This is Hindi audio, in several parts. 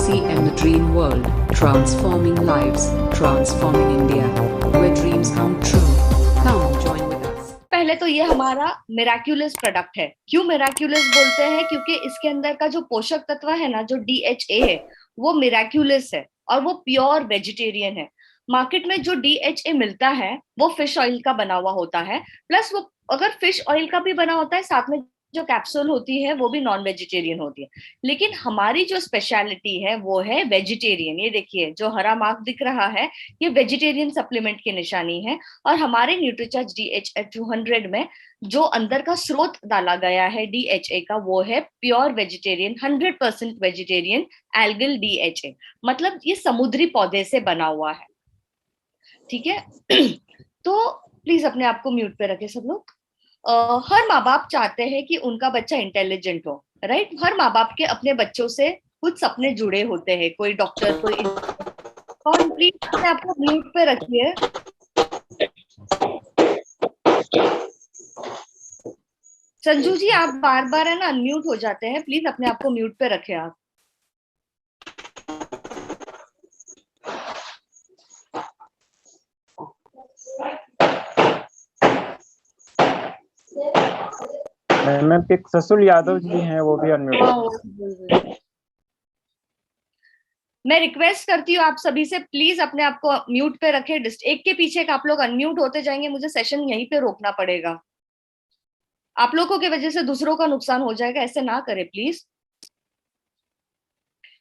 DCM the Dream World, transforming lives, transforming India, where dreams come true. Come join with us. पहले तो ये हमारा मिराक्यूलस प्रोडक्ट है। क्यों मिराक्यूलस बोलते हैं? क्योंकि इसके अंदर का जो पोषक तत्व है ना, जो DHA है, वो मिराक्यूलस है और वो प्योर वेजिटेरियन है। मार्केट में जो DHA मिलता है वो फिश ऑयल का बना हुआ होता है, प्लस वो अगर फिश ऑयल का भी बना होता है, साथ में जो कैप्सूल होती है वो भी नॉन वेजिटेरियन होती है। लेकिन हमारी जो स्पेशलिटी है वो है वेजिटेरियन। ये देखिए, जो हरा मार्क दिख रहा है, ये वेजिटेरियन सप्लीमेंट की निशानी है। और हमारे न्यूट्रीचार्ज DHA 200 में जो अंदर का स्रोत डाला गया है DHA का, वो है pure vegetarian, 100% vegetarian algal DHA। मतलब ये समुद्री पौधे से बना हुआ है। ठीक है। तो प्लीज अपने आप को म्यूट पे रखें सब लोग। हर माँ बाप चाहते हैं कि उनका बच्चा इंटेलिजेंट हो, राइट। हर माँ बाप के अपने बच्चों से कुछ सपने जुड़े होते हैं, कोई डॉक्टर, कोई। और प्लीज अपने आप को म्यूट पे रखिए। संजू जी, आप बार बार है ना अनम्यूट हो जाते हैं, प्लीज अपने आप को म्यूट पे रखें आप। मैम एक ससुल यादव जी हैं, वो भी अनम्यूट। मैं रिक्वेस्ट करती हूँ आप सभी से, प्लीज अपने आप को म्यूट पे रखें। एक के पीछे एक आप लोग अनम्यूट होते जाएंगे, मुझे सेशन यहीं पे रोकना पड़ेगा। आप लोगों की वजह से दूसरों का नुकसान हो जाएगा, ऐसे ना करें प्लीज।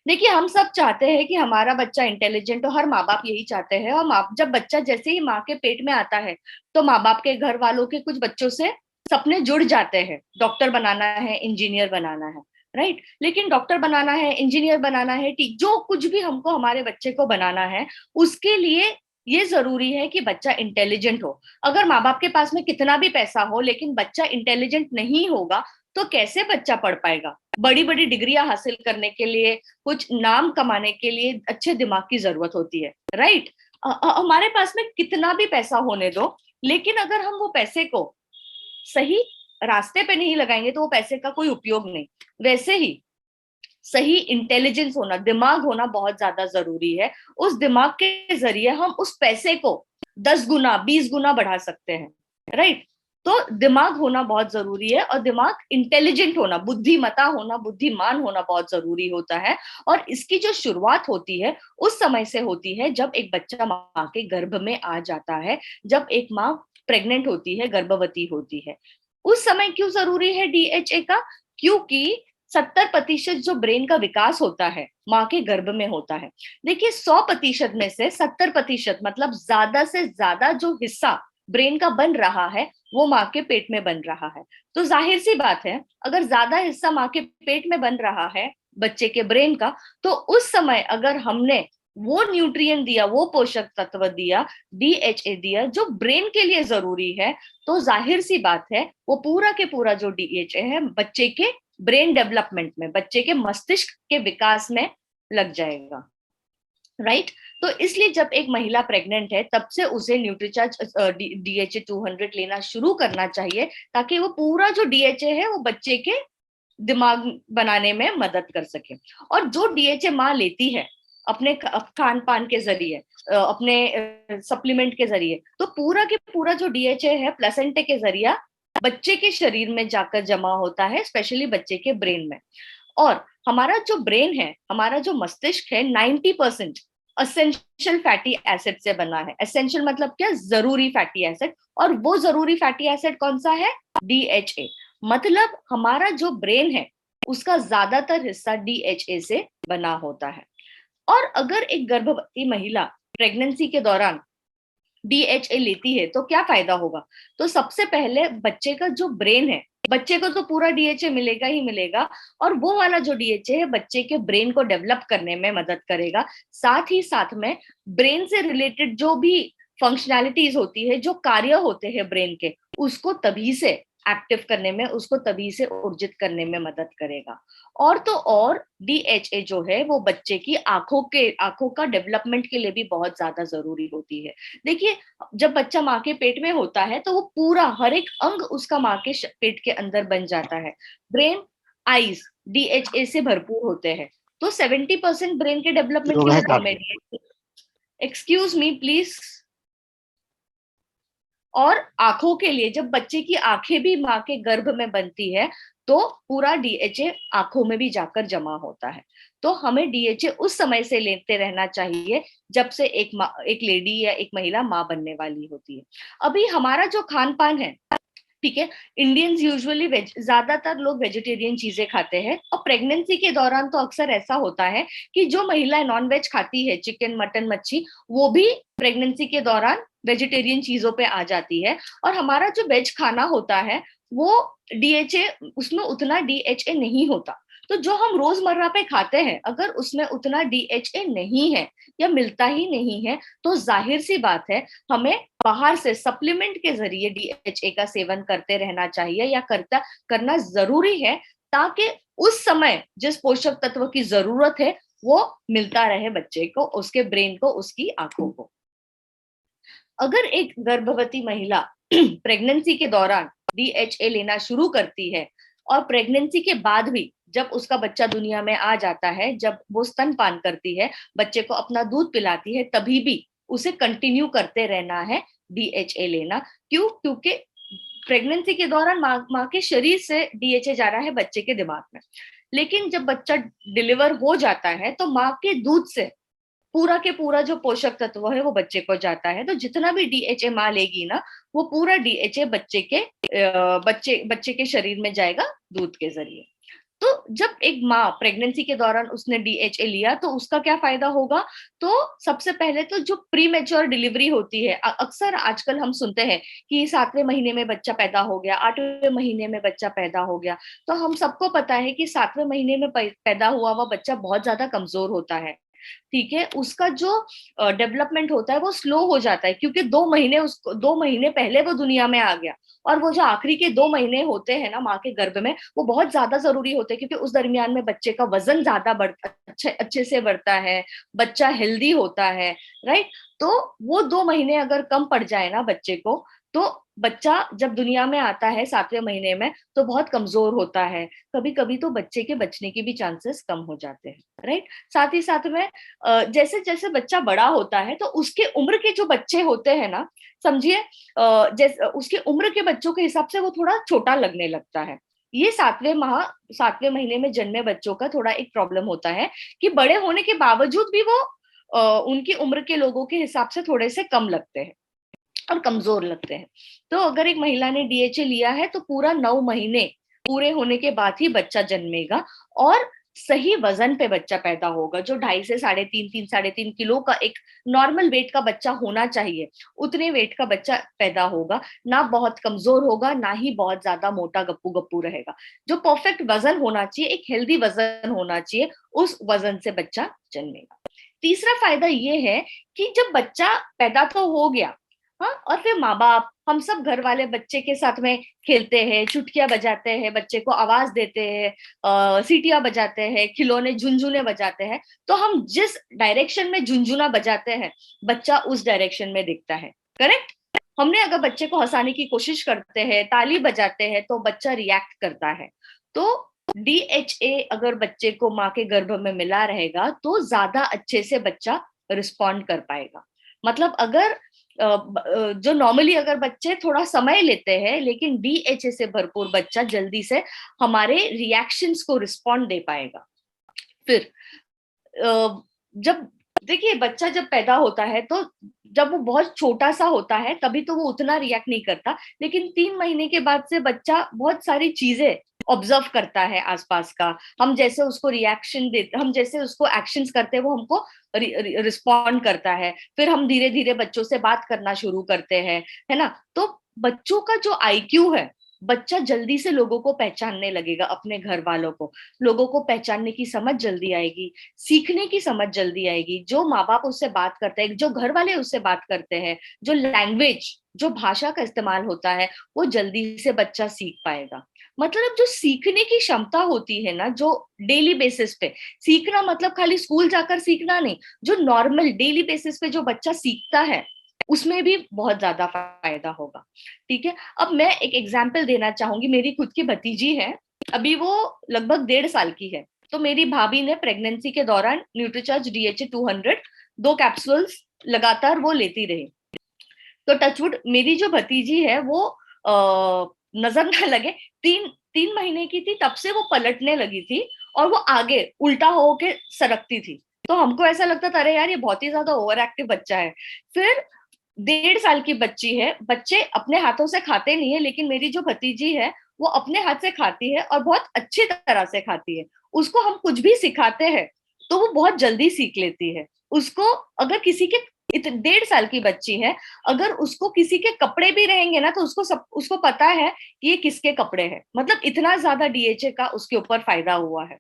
देखिए, हम सब चाहते हैं कि हमारा बच्चा इंटेलिजेंट हो, हर माँ बाप यही चाहते हैं। और जब बच्चा जैसे ही माँ के पेट में आता है, तो माँ बाप के घर वालों के कुछ बच्चों से सपने जुड़ जाते हैं। डॉक्टर बनाना है, इंजीनियर बनाना है, राइट। लेकिन डॉक्टर बनाना है, इंजीनियर बनाना है, ठीक, जो कुछ भी हमको हमारे बच्चे को बनाना है, उसके लिए ये जरूरी है कि बच्चा इंटेलिजेंट हो। अगर माँ बाप के पास में कितना भी पैसा हो, लेकिन बच्चा इंटेलिजेंट नहीं होगा, तो कैसे बच्चा पढ़ पाएगा? बड़ी बड़ी डिग्रियां हासिल करने के लिए, कुछ नाम कमाने के लिए अच्छे दिमाग की जरूरत होती है, राइट। हमारे पास में कितना भी पैसा होने दो, लेकिन अगर हम वो पैसे को सही रास्ते पे नहीं लगाएंगे तो वो पैसे का कोई उपयोग नहीं। वैसे ही सही इंटेलिजेंस होना, दिमाग होना बहुत ज्यादा जरूरी है। उस दिमाग के जरिए हम उस पैसे को 10 गुना 20 गुना बढ़ा सकते हैं, राइट। तो दिमाग होना बहुत जरूरी है, और दिमाग इंटेलिजेंट होना, बुद्धिमता होना, बुद्धिमान होना बहुत जरूरी होता है। और इसकी जो शुरुआत होती है उस समय से होती है जब एक बच्चा माँ के गर्भ में आ जाता है, जब एक माँ प्रेग्नेंट होती है, गर्भवती होती है। उस समय क्यों जरूरी है DHA का? क्योंकि 70% जो ब्रेन का विकास होता है माँ के गर्भ में होता है। देखिए, 100% में से 70%, मतलब ज्यादा से ज्यादा जो हिस्सा ब्रेन का बन रहा है वो माँ के पेट में बन रहा है। तो जाहिर सी बात है, अगर ज्यादा हिस्सा माँ के पेट में बन रहा है बच्चे के ब्रेन का, तो उस समय अगर हमने वो न्यूट्रिएंट दिया, वो पोषक तत्व दिया, DHA दिया, जो ब्रेन के लिए जरूरी है, तो जाहिर सी बात है वो पूरा के पूरा जो DHA है बच्चे के ब्रेन डेवलपमेंट में, बच्चे के मस्तिष्क के विकास में लग जाएगा, राइट। तो इसलिए जब एक महिला प्रेग्नेंट है, तब से उसे न्यूट्रीचार्ज DHA 200 लेना शुरू करना चाहिए, ताकि वो पूरा जो DHA है वो बच्चे के दिमाग बनाने में मदद कर सके। और जो DHA माँ लेती है अपने खान पान के जरिए, अपने सप्लीमेंट के जरिए, तो पूरा के पूरा जो DHA है प्लेसेंटे के जरिए बच्चे के शरीर में जाकर जमा होता है, स्पेशली बच्चे के ब्रेन में। और हमारा जो ब्रेन है, हमारा जो मस्तिष्क है, 90% असेंशियल फैटी एसिड से बना है। एसेंशियल मतलब क्या? जरूरी फैटी एसिड। और वो जरूरी फैटी एसिड कौन सा है? DHA। मतलब हमारा जो ब्रेन है उसका ज्यादातर हिस्सा DHA से बना होता है। और अगर एक गर्भवती महिला प्रेगनेंसी के दौरान DHA लेती है तो क्या फायदा होगा? तो सबसे पहले बच्चे का जो ब्रेन है, बच्चे को तो पूरा DHA मिलेगा ही मिलेगा, और वो वाला जो DHA है बच्चे के ब्रेन को डेवलप करने में मदद करेगा। साथ ही साथ में ब्रेन से रिलेटेड जो भी फंक्शनैलिटीज होती है, जो कार्य होते हैं ब्रेन के, उसको तभी से एक्टिव करने में, उसको तभी से ऊर्जित करने में मदद करेगा। और तो और DHA जो है वो बच्चे की आंखों का डेवलपमेंट के लिए भी बहुत ज्यादा जरूरी होती है। देखिए, जब बच्चा माँ के पेट में होता है तो वो पूरा हर एक अंग उसका माँ के पेट के अंदर बन जाता है। ब्रेन, आईज DHA से भरपूर होते हैं, तो 70% ब्रेन के डेवलपमेंट के लिए तो हमें एक्सक्यूज मी प्लीज। और आंखों के लिए, जब बच्चे की आंखें भी माँ के गर्भ में बनती है तो पूरा डीएचए आंखों में भी जाकर जमा होता है। तो हमें डीएचए उस समय से लेते रहना चाहिए जब से एक लेडी या एक महिला माँ बनने वाली होती है। अभी हमारा जो खान पान है, ठीक है, इंडियंस यूजुअली ज्यादातर लोग वेजिटेरियन चीजें खाते हैं, और प्रेगनेंसी के दौरान तो अक्सर ऐसा होता है कि जो महिला नॉन वेज खाती है, चिकन मटन मच्छी, वो भी प्रेगनेंसी के दौरान वेजिटेरियन चीजों पे आ जाती है। और हमारा जो वेज खाना होता है वो डीएचए, उसमें उतना डीएचए नहीं होता। तो जो हम रोजमर्रा पे खाते हैं अगर उसमें उतना डीएचए नहीं है या मिलता ही नहीं है, तो जाहिर सी बात है हमें बाहर से सप्लीमेंट के जरिए डीएचए का सेवन करते रहना चाहिए या करना जरूरी है, ताकि उस समय जिस पोषक तत्व की जरूरत है वो मिलता रहे बच्चे को, उसके ब्रेन को, उसकी आंखों को। अगर एक गर्भवती महिला प्रेगनेंसी के दौरान डीएचए लेना शुरू करती है और प्रेगनेंसी के बाद भी जब उसका बच्चा दुनिया में आ जाता है, जब वो स्तनपान करती है, बच्चे को अपना दूध पिलाती है, तभी भी उसे कंटिन्यू करते रहना है डीएचए लेना। क्यों? क्योंकि प्रेगनेंसी के दौरान माँ के शरीर से डीएचए जा रहा है बच्चे के दिमाग में, लेकिन जब बच्चा डिलीवर हो जाता है तो माँ के दूध से पूरा के पूरा जो पोषक तत्व है वो बच्चे को जाता है। तो जितना भी डीएचए माँ लेगी ना, वो पूरा डीएचए बच्चे के शरीर में जाएगा दूध के जरिए। तो जब एक माँ प्रेगनेंसी के दौरान उसने डीएचए लिया तो उसका क्या फायदा होगा? तो सबसे पहले तो जो प्री मैच्योर डिलीवरी होती है, अक्सर आजकल हम सुनते हैं कि 7वें महीने में बच्चा पैदा हो गया, 8वें महीने में बच्चा पैदा हो गया। तो हम सबको पता है कि 7वें महीने में पैदा हुआ हुआ बच्चा बहुत ज्यादा कमजोर होता है, ठीक है, उसका जो डेवलपमेंट होता है वो स्लो हो जाता है, क्योंकि 2 महीने पहले वो दुनिया में आ गया। और वो जो आखिरी के 2 महीने होते हैं ना माँ के गर्भ में, वो बहुत ज्यादा जरूरी होते हैं, क्योंकि उस दरमियान में बच्चे का वजन ज्यादा अच्छे से बढ़ता है, बच्चा हेल्दी होता है, राइट। तो वो 2 महीने अगर कम पड़ जाए ना बच्चे को, तो बच्चा जब दुनिया में आता है 7वें महीने में तो बहुत कमजोर होता है, कभी कभी तो बच्चे के बचने के भी चांसेस कम हो जाते हैं, राइट। साथ ही साथ में जैसे जैसे बच्चा बड़ा होता है तो उसके उम्र के जो बच्चे होते हैं ना, समझिए जैसे उसके उम्र के बच्चों के हिसाब से वो थोड़ा छोटा लगने लगता है। ये 7वें महीने में जन्मे बच्चों का थोड़ा एक प्रॉब्लम होता है कि बड़े होने के बावजूद भी वो उनकी उम्र के लोगों के हिसाब से थोड़े से कम लगते हैं और कमजोर लगते हैं। तो अगर एक महिला ने डीएचए लिया है तो पूरा 9 महीने पूरे होने के बाद ही बच्चा जन्मेगा, और सही वजन पे बच्चा पैदा होगा। जो 2.5 से 3.5 किलो का एक नॉर्मल वेट का बच्चा होना चाहिए, उतने वेट का बच्चा पैदा होगा। ना बहुत कमजोर होगा, ना ही बहुत ज्यादा मोटा गप्पू गप्पू रहेगा। जो परफेक्ट वजन होना चाहिए, एक हेल्दी वजन होना चाहिए, उस वजन से बच्चा जन्मेगा। तीसरा फायदा ये है कि जब बच्चा पैदा तो हो गया, हाँ, और फिर माँ बाप, हम सब घर वाले बच्चे के साथ में खेलते हैं, चुटकियां बजाते हैं, बच्चे को आवाज देते हैं, सीटियां बजाते हैं, खिलौने झुनझुने बजाते हैं। तो हम जिस डायरेक्शन में झुनझुना बजाते हैं, बच्चा उस डायरेक्शन में दिखता है, करेक्ट। हमने अगर बच्चे को हंसाने की कोशिश करते हैं, ताली बजाते हैं, तो बच्चा रिएक्ट करता है। तो डीएचए अगर बच्चे को माँ के गर्भ में मिला रहेगा तो ज्यादा अच्छे से बच्चा रिस्पॉन्ड कर पाएगा। मतलब अगर जो नॉर्मली अगर बच्चे थोड़ा समय लेते हैं, लेकिन डीएचए से भरपूर बच्चा जल्दी से हमारे रिएक्शंस को रिस्पॉन्ड दे पाएगा। फिर जब देखिए बच्चा जब पैदा होता है तो जब वो बहुत छोटा सा होता है तभी तो वो उतना रिएक्ट नहीं करता, लेकिन 3 महीने के बाद से बच्चा बहुत सारी चीजें ऑब्जर्व करता है आसपास का। हम जैसे उसको रिएक्शन देते, हम जैसे उसको एक्शंस करते हैं, वो हमको रिस्पॉन्ड करता है। फिर हम धीरे धीरे बच्चों से बात करना शुरू करते हैं, है ना। तो बच्चों का जो आईक्यू है, बच्चा जल्दी से लोगों को पहचानने लगेगा, अपने घर वालों को, लोगों को पहचानने की समझ जल्दी आएगी, सीखने की समझ जल्दी आएगी। जो माँ बाप उससे बात करते हैं, जो घर वाले उससे बात करते हैं, जो लैंग्वेज, जो भाषा का इस्तेमाल होता है, वो जल्दी से बच्चा सीख पाएगा। मतलब जो सीखने की क्षमता होती है ना, जो डेली बेसिस पे सीखना, मतलब खाली स्कूल जाकर सीखना नहीं, जो नॉर्मल डेली बेसिस पे जो बच्चा सीखता है, उसमें भी बहुत ज्यादा फायदा होगा, ठीक है। अब मैं एक एग्जाम्पल देना चाहूंगी। मेरी खुद की भतीजी है, अभी वो लगभग 1.5 साल की है, तो मेरी भाभी ने प्रेगनेंसी के दौरान न्यूट्रीचार्ज DHA 200 2 कैप्सूल्स लगातार वो लेती रही। तो टचवुड मेरी जो भतीजी है वो नजर ना लगे, 3 महीने की थी तब से वो पलटने लगी थी और वो आगे उल्टा होके सरकती थी। तो हमको ऐसा लगता था अरे यार ये बहुत ही ज्यादा ओवर एक्टिव बच्चा है। फिर 1.5 साल की बच्ची है, बच्चे अपने हाथों से खाते नहीं है, लेकिन मेरी जो भतीजी है वो अपने हाथ से खाती है और बहुत अच्छी तरह से खाती है। उसको हम कुछ भी सिखाते हैं तो वो बहुत जल्दी सीख लेती है। उसको अगर किसी के 1.5 साल की बच्ची है, अगर उसको किसी के कपड़े भी रहेंगे ना तो उसको पता है कि ये किसके कपड़े हैं। मतलब इतना ज्यादा DHA का उसके ऊपर फायदा हुआ है।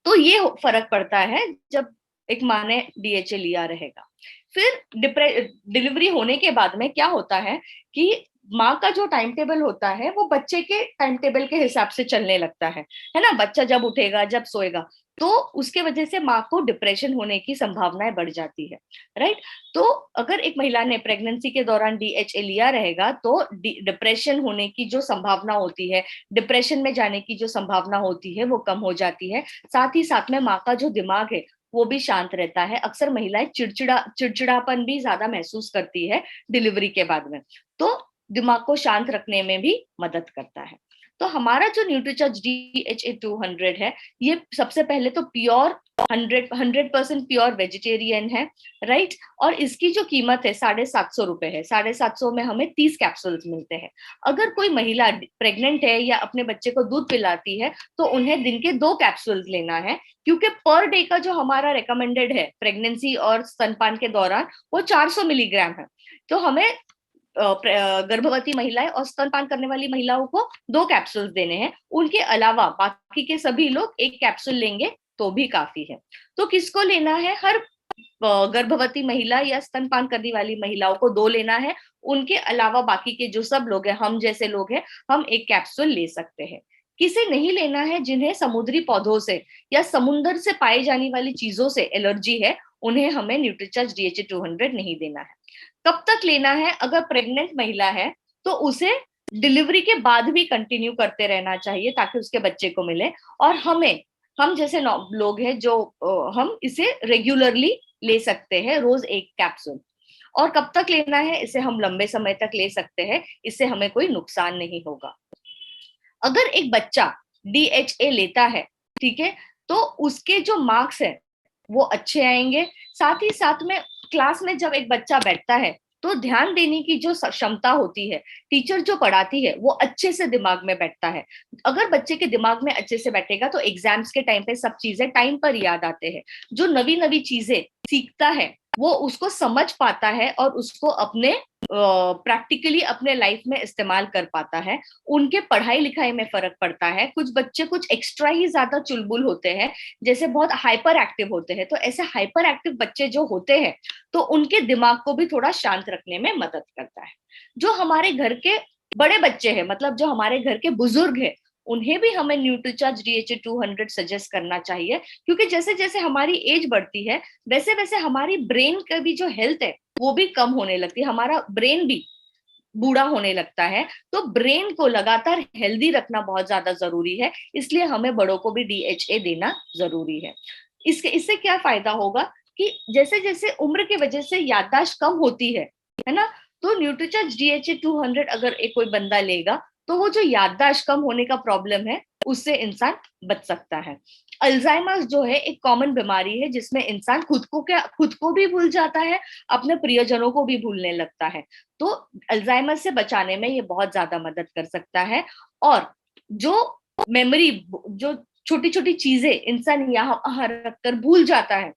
तो ये फर्क पड़ता है जब एक माँ ने DHA लिया रहेगा। फिर डिलीवरी होने के बाद में क्या होता है कि माँ का जो टाइम टेबल होता है वो बच्चे के टाइम टेबल के हिसाब से चलने लगता है ना। बच्चा जब उठेगा जब सोएगा, तो उसके वजह से माँ को डिप्रेशन होने की संभावनाएं बढ़ जाती है, राइट। तो अगर एक महिला ने प्रेगनेंसी के दौरान DHA लिया रहेगा तो डिप्रेशन होने की जो संभावना होती है, डिप्रेशन में जाने की जो संभावना होती है वो कम हो जाती है। साथ ही साथ में माँ का जो दिमाग है वो भी शांत रहता है। अक्सर महिलाएं चिड़चिड़ापन भी ज्यादा महसूस करती है डिलीवरी के बाद में, तो दिमाग को शांत रखने में भी मदद करता है। तो हमारा जो न्यूट्रीचार्ज DHA 200 है, ये सबसे पहले तो प्योर 100% प्योर वेजिटेरियन है, राइट। और इसकी जो कीमत है 750 रुपए है। 750 में हमें 30 कैप्सूल्स मिलते हैं। अगर कोई महिला प्रेग्नेंट है या अपने बच्चे को दूध पिलाती है तो उन्हें दिन के 2 कैप्सूल्स लेना है, क्योंकि पर डे का जो हमारा रिकमेंडेड है प्रेगनेंसी और स्तनपान के दौरान वो 400 मिलीग्राम है। तो हमें गर्भवती महिलाएं और स्तनपान करने वाली महिलाओं को 2 कैप्सूल्स देने हैं। उनके अलावा बाकी के सभी लोग 1 कैप्सूल लेंगे तो भी काफी है। तो किसको लेना है? हर गर्भवती महिला या स्तनपान करने वाली महिलाओं को 2 लेना है। उनके अलावा बाकी के जो सब लोग हैं, हम जैसे लोग हैं, हम 1 कैप्सूल ले सकते हैं। किसे नहीं लेना है? जिन्हें समुद्री पौधों से या समुद्र से पाई जाने वाली चीजों से एलर्जी है, उन्हें हमें न्यूट्रीचार्ज DHA 200 नहीं देना है। कब तक लेना है? अगर प्रेग्नेंट महिला है तो उसे डिलीवरी के बाद भी कंटिन्यू करते रहना चाहिए ताकि उसके बच्चे को मिले। और हम जैसे लोग हैं जो हम इसे रेगुलरली ले सकते हैं, रोज 1 कैप्सूल। और कब तक लेना है? इसे हम लंबे समय तक ले सकते हैं, इससे हमें कोई नुकसान नहीं होगा। अगर एक बच्चा DHA लेता है, ठीक है, तो उसके जो मार्क्स है वो अच्छे आएंगे। साथ ही साथ में क्लास में जब एक बच्चा बैठता है तो ध्यान देने की जो क्षमता होती है, टीचर जो पढ़ाती है वो अच्छे से दिमाग में बैठता है। अगर बच्चे के दिमाग में अच्छे से बैठेगा तो एग्जाम्स के टाइम पे सब चीजें टाइम पर याद आते हैं। जो नवी नवी चीजें सीखता है वो उसको समझ पाता है और उसको अपने प्रैक्टिकली अपने लाइफ में इस्तेमाल कर पाता है। उनके पढ़ाई लिखाई में फर्क पड़ता है। कुछ बच्चे कुछ एक्स्ट्रा ही ज्यादा चुलबुल होते हैं, जैसे बहुत हाइपर एक्टिव होते हैं। तो ऐसे हाइपर एक्टिव बच्चे जो होते हैं तो उनके दिमाग को भी थोड़ा शांत रखने में मदद करता है। जो हमारे घर के बड़े बच्चे हैं, मतलब जो हमारे घर के बुजुर्ग हैं, उन्हें भी हमें न्यूट्रीचार्ज DHA 200 सजेस्ट करना चाहिए, क्योंकि जैसे जैसे हमारी एज बढ़ती है वैसे वैसे हमारी ब्रेन का भी जो हेल्थ है वो भी कम होने लगती है। हमारा ब्रेन भी बूढ़ा होने लगता है। तो ब्रेन को लगातार हेल्दी रखना बहुत ज्यादा जरूरी है, इसलिए हमें बड़ों को भी DHA देना जरूरी है। इससे क्या फायदा होगा कि जैसे जैसे उम्र की वजह से याददाश्त कम होती है ना, तो न्यूट्रीचार्ज DHA 200 अगर एक कोई बंदा लेगा तो वो जो याददाश्त कम होने का प्रॉब्लम है उससे इंसान बच सकता है। अल्जाइमर्स जो है एक कॉमन बीमारी है जिसमें इंसान खुद को भी भूल जाता है, अपने प्रियजनों को भी भूलने लगता है। तो अल्जाइमर से बचाने में ये बहुत ज्यादा मदद कर सकता है। और जो मेमोरी, जो छोटी छोटी चीजें इंसान यहाँ वहां रखकर भूल जाता है,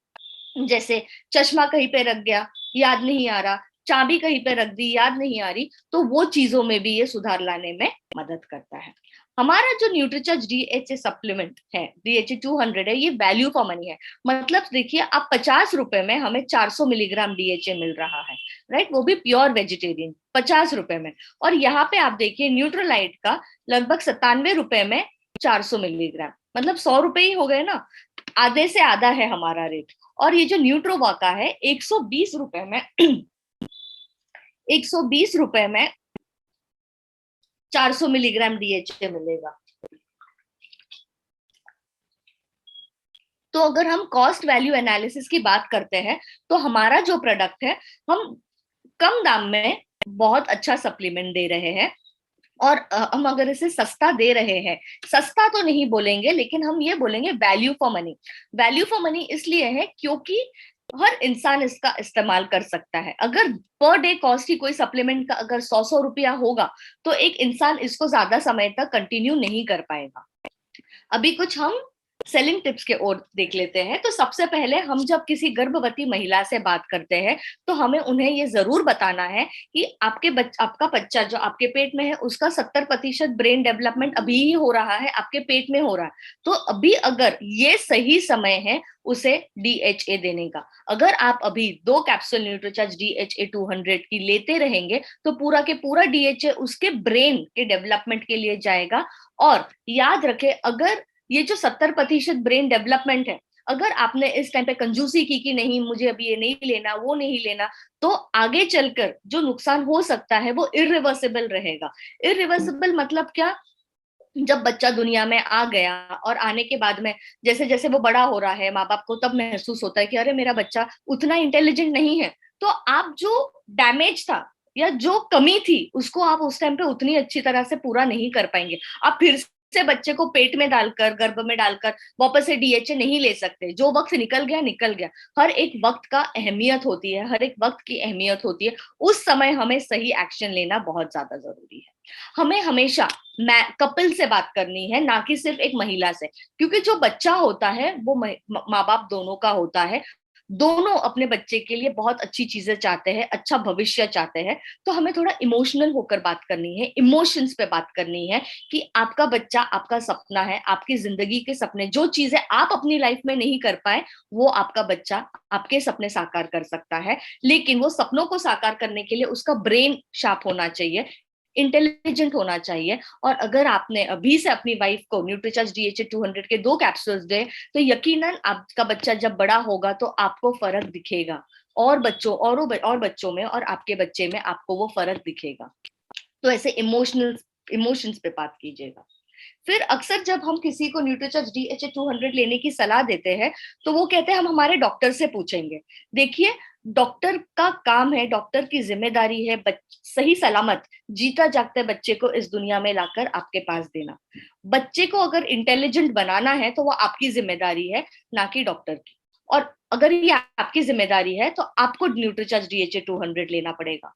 जैसे चश्मा कहीं पे रख गया, याद नहीं आ रहा, चाबी कहीं पे रख दी, याद नहीं आ रही, तो वो चीजों में भी ये सुधार लाने में मदद करता है। हमारा जो न्यूट्रीचार्ज DHA सप्लीमेंट है, DHA 200 है, ये वैल्यू फॉर मनी है। मतलब देखिए, आप 50 रुपए में हमें 400 मिलीग्राम DHA मिल रहा है, राइट, वो भी प्योर वेजिटेरियन 50 रुपए में। और यहाँ पे आप देखिए न्यूट्रोलाइट का लगभग 97 रुपए में 400 मिलीग्राम, मतलब 100 रुपए ही हो गए ना, आधे से आधा है हमारा रेट। और ये जो न्यूट्रोवा का है 120 रुपए में 120 रुपए में 400 मिलीग्राम DHA मिलेगा। तो अगर हम कॉस्ट वैल्यू एनालिसिस की बात करते हैं, तो हमारा जो प्रोडक्ट है, हम कम दाम में बहुत अच्छा सप्लीमेंट दे रहे हैं, और हम अगर इसे सस्ता दे रहे हैं, सस्ता तो नहीं बोलेंगे, लेकिन हम ये बोलेंगे value for money. Value for money इसलिए है क्योंकि हर इंसान इसका इस्तेमाल कर सकता है। अगर पर डे कॉस्ट ही कोई सप्लीमेंट का अगर 100 रुपया होगा, तो एक इंसान इसको ज्यादा समय तक कंटिन्यू नहीं कर पाएगा। अभी कुछ हम सेलिंग टिप्स के ओर देख लेते हैं। तो सबसे पहले हम जब किसी गर्भवती महिला से बात करते हैं, तो हमें उन्हें ये जरूर बताना है कि आपका बच्चा जो आपके पेट में है, उसका 70% ब्रेन डेवलपमेंट अभी ही हो रहा है, आपके पेट में हो रहा है। तो अभी अगर ये सही समय है उसे DHA देने का। अगर आप अभी 2 कैप्सूल न्यूट्रीचार्ज DHA 200 की लेते रहेंगे, तो पूरा के पूरा DHA उसके ब्रेन के डेवलपमेंट के लिए जाएगा। और याद रखें, अगर ये जो 70% ब्रेन डेवलपमेंट है, अगर आपने इस टाइम पे कंजूसी की कि नहीं मुझे अभी ये नहीं लेना, वो नहीं लेना, तो आगे चलकर जो नुकसान हो सकता है वो इरिवर्सिबल रहेगा। इरिवर्सिबल मतलब क्या? जब बच्चा दुनिया में आ गया और आने के बाद में जैसे जैसे वो बड़ा हो रहा है, माँ बाप को तब महसूस होता है कि अरे मेरा बच्चा उतना इंटेलिजेंट नहीं है, तो आप जो डैमेज था या जो कमी थी उसको आप उस टाइम पे उतनी अच्छी तरह से पूरा नहीं कर पाएंगे। आप फिर से बच्चे को पेट में डालकर, गर्भ में डालकर वापस से DHA नहीं ले सकते। जो वक्त निकल गया निकल गया। हर एक वक्त का अहमियत होती है, हर एक वक्त की अहमियत होती है। उस समय हमें सही एक्शन लेना बहुत ज्यादा जरूरी है। हमें हमेशा कपल से बात करनी है, ना कि सिर्फ एक महिला से, क्योंकि जो बच्चा होता है वो माँ बाप दोनों का होता है। दोनों अपने बच्चे के लिए बहुत अच्छी चीजें चाहते हैं, अच्छा भविष्य चाहते हैं। तो हमें थोड़ा इमोशनल होकर बात करनी है, इमोशंस पे बात करनी है कि आपका बच्चा आपका सपना है, आपकी जिंदगी के सपने, जो चीजें आप अपनी लाइफ में नहीं कर पाए वो आपका बच्चा आपके सपने साकार कर सकता है। लेकिन वो सपनों को साकार करने के लिए उसका ब्रेन शार्प होना चाहिए, इंटेलिजेंट होना चाहिए। और अगर आपने अभी से अपनी वाइफ को न्यूट्रीचार्ज DHA 200 के 2 कैप्सूल्स दे, तो यकीनन आपका बच्चा जब बड़ा होगा तो आपको फर्क दिखेगा, और बच्चों में और आपके बच्चे में आपको वो फर्क दिखेगा। तो ऐसे इमोशंस पे बात कीजिएगा। फिर अक्सर जब हम किसी को न्यूट्रीचार्ज DHA 200 लेने की सलाह देते हैं, तो वो कहते हैं हम हमारे डॉक्टर से पूछेंगे। देखिए, डॉक्टर का काम है, डॉक्टर की जिम्मेदारी है सही सलामत जीता जागते बच्चे को इस दुनिया में लाकर आपके पास देना। बच्चे को अगर इंटेलिजेंट बनाना है तो वो आपकी जिम्मेदारी है, ना कि डॉक्टर की। और अगर ये आपकी जिम्मेदारी है तो आपको न्यूट्रीचार्ज DHA 200 लेना पड़ेगा।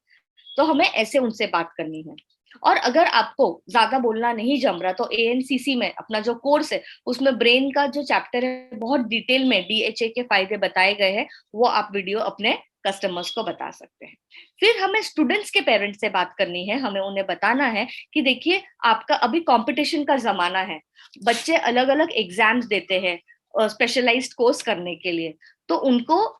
तो हमें ऐसे उनसे बात करनी है। और अगर आपको ज्यादा बोलना नहीं जम रहा, तो ANCC में अपना जो कोर्स है उसमें ब्रेन का जो चैप्टर है बहुत डिटेल में DHA के फायदे बताए गए हैं, वो आप वीडियो अपने कस्टमर्स को बता सकते हैं। फिर हमें स्टूडेंट्स के पेरेंट्स से बात करनी है। हमें उन्हें बताना है कि देखिए, आपका अभी कंपटीशन का जमाना है, बच्चे अलग अलग एग्जाम्स देते हैं स्पेशलाइज्ड कोर्स करने के लिए। तो उनको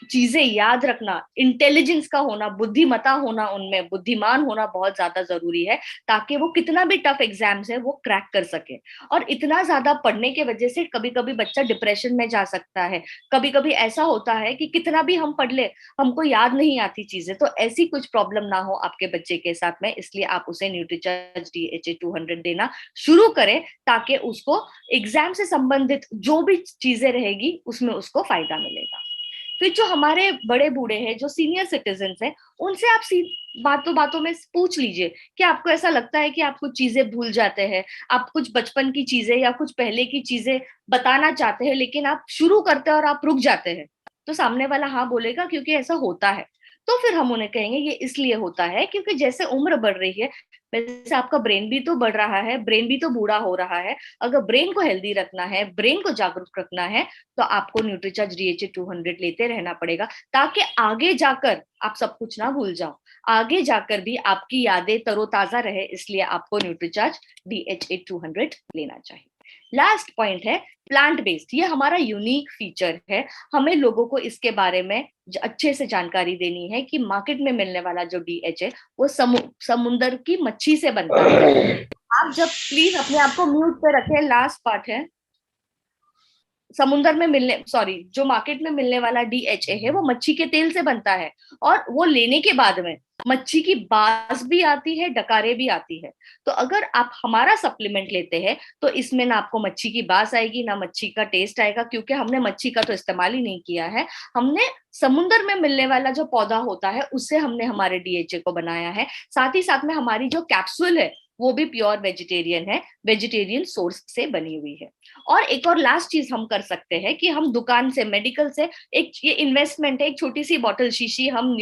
चीजें याद रखना, इंटेलिजेंस का होना, बुद्धिमता होना, उनमें बुद्धिमान होना बहुत ज्यादा जरूरी है, ताकि वो कितना भी टफ एग्जाम्स है वो क्रैक कर सके। और इतना ज्यादा पढ़ने के वजह से कभी कभी बच्चा डिप्रेशन में जा सकता है। कभी कभी ऐसा होता है कि कितना भी हम पढ़ ले, हमको याद नहीं आती चीजें। तो ऐसी कुछ प्रॉब्लम ना हो आपके बच्चे के साथ में, इसलिए आप उसे न्यूट्रीचार्ज DHA 200 देना शुरू करें, ताकि उसको एग्जाम से संबंधित जो भी चीजें रहेगी उसमें उसको फायदा मिलेगा। फिर जो हमारे बड़े बूढ़े हैं, जो सीनियर सिटीजन हैं, उनसे आप बातों बातों में पूछ लीजिए कि आपको ऐसा लगता है कि आप कुछ चीजें भूल जाते हैं, आप कुछ बचपन की चीजें या कुछ पहले की चीजें बताना चाहते हैं, लेकिन आप शुरू करते हैं और आप रुक जाते हैं। तो सामने वाला हाँ बोलेगा क्योंकि ऐसा होता है। तो फिर हम उन्हें कहेंगे ये इसलिए होता है क्योंकि जैसे उम्र बढ़ रही है वैसे आपका ब्रेन भी तो बढ़ रहा है, ब्रेन भी तो बूढ़ा हो रहा है। अगर ब्रेन को हेल्दी रखना है, ब्रेन को जागरूक रखना है, तो आपको न्यूट्रीचार्ज DHA 200 लेते रहना पड़ेगा, ताकि आगे जाकर आप सब कुछ ना भूल जाओ, आगे जाकर भी आपकी यादें तरोताजा रहे। इसलिए आपको न्यूट्रीचार्ज DHA 200 लेना चाहिए। लास्ट पॉइंट है प्लांट बेस्ड। ये हमारा यूनिक फीचर है। हमें लोगों को इसके बारे में अच्छे से जानकारी देनी है कि मार्केट में मिलने वाला जो DHA वो समुद्र की मच्छी से बनता है। आप जब प्लीज अपने आप को म्यूट पे रखें, लास्ट पार्ट है। जो मार्केट में मिलने वाला DHA है वो मच्छी के तेल से बनता है, और वो लेने के बाद में मच्छी की बास भी आती है, डकारे भी आती है। तो अगर आप हमारा सप्लीमेंट लेते हैं तो इसमें ना आपको मच्छी की बास आएगी, ना मच्छी का टेस्ट आएगा, क्योंकि हमने मच्छी का तो इस्तेमाल ही नहीं किया है। हमने समुद्र में मिलने वाला जो पौधा होता है उससे हमने हमारे DHA को बनाया है। साथ ही साथ में हमारी जो कैप्सूल है वो भी प्योर वेजिटेरियन है, वेजिटेरियन सोर्स से बनी हुई है। और एक और लास्ट चीज हम कर सकते हैं कि हम दुकान से, मेडिकल से एक ये इन्वेस्टमेंट है, एक छोटी सी बॉटल शीशी हम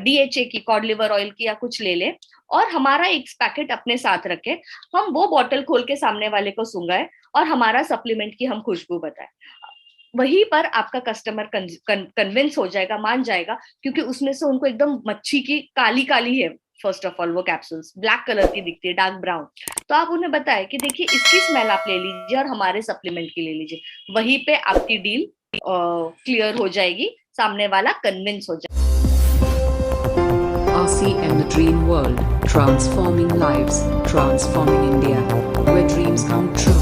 DHA की, कॉड लिवर ऑयल की या कुछ ले लें और हमारा एक पैकेट अपने साथ रखें। हम वो बॉटल खोल के सामने वाले को सुंघाएं और हमारा सप्लीमेंट की हम खुशबू बताएं। वहीं पर आपका कस्टमर कन्विंस हो जाएगा, मान जाएगा, क्योंकि उसमें से उनको एकदम मच्छी की काली काली है। फर्स्ट ऑफ ऑल वो कैप्सूल्स ब्लैक कलर की दिखती है, डार्क ब्राउन। तो आप उन्हें बताएं कि देखिए इसकी स्मेल आप ले लीजिए और हमारे सप्लीमेंट की ले लीजिए। वहीं पे आपकी डील क्लियर हो जाएगी, सामने वाला कन्विंस हो जाएगा। RCM The Dream World, transforming lives, transforming India, where dreams come true.